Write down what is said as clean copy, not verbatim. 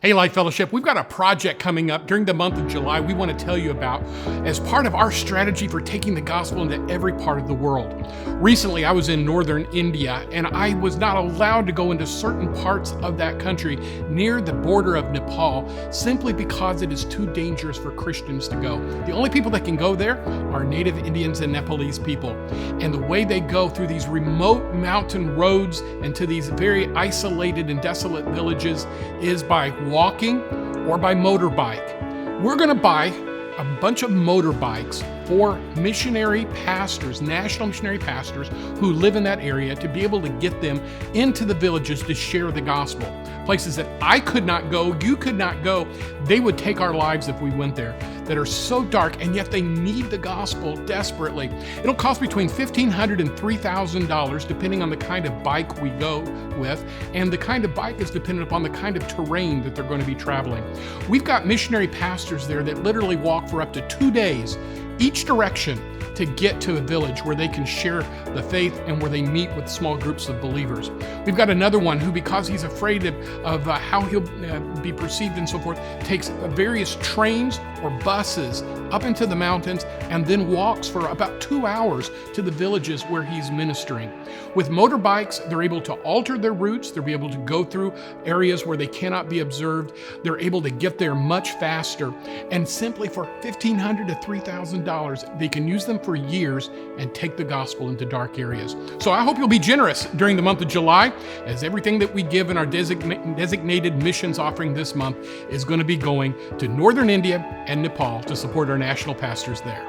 Hey, Life Fellowship, we've got a project coming up during the month of July we want to tell you about as part of our strategy for taking the gospel into every part of the world. Recently, I was in northern India and I was not allowed to go into certain parts of that country near the border of Nepal simply because it is too dangerous for Christians to go. The only people that can go there are native Indians and Nepalese people. And the way they go through these remote mountain roads and to these very isolated and desolate villages is by walking or by motorbike. We're going to buy a bunch of motorbikes for missionary pastors, national missionary pastors who live in that area to be able to get them into the villages to share the gospel. Places that I could not go, you could not go. They would take our lives if we went there, that are so dark and yet they need the gospel desperately. It'll cost between $1,500 and $3,000 depending on the kind of bike we go with, and the kind of bike is dependent upon the kind of terrain that they're going to be traveling. We've got missionary pastors there that literally walk for up to 2 days each direction to get to a village where they can share the faith and where they meet with small groups of believers. We've got another one who, because he's afraid of how he'll be perceived and so forth, takes various trains or buses up into the mountains and then walks for about 2 hours to the villages where he's ministering. With motorbikes, they're able to alter their routes. They'll be able to go through areas where they cannot be observed. They're able to get there much faster. And simply for $1,500 to $3,000, they can use them for years and take the gospel into dark areas. So I hope you'll be generous during the month of July, as everything that we give in our designated missions offering this month is going to be going to northern India and Nepal to support our national pastors there.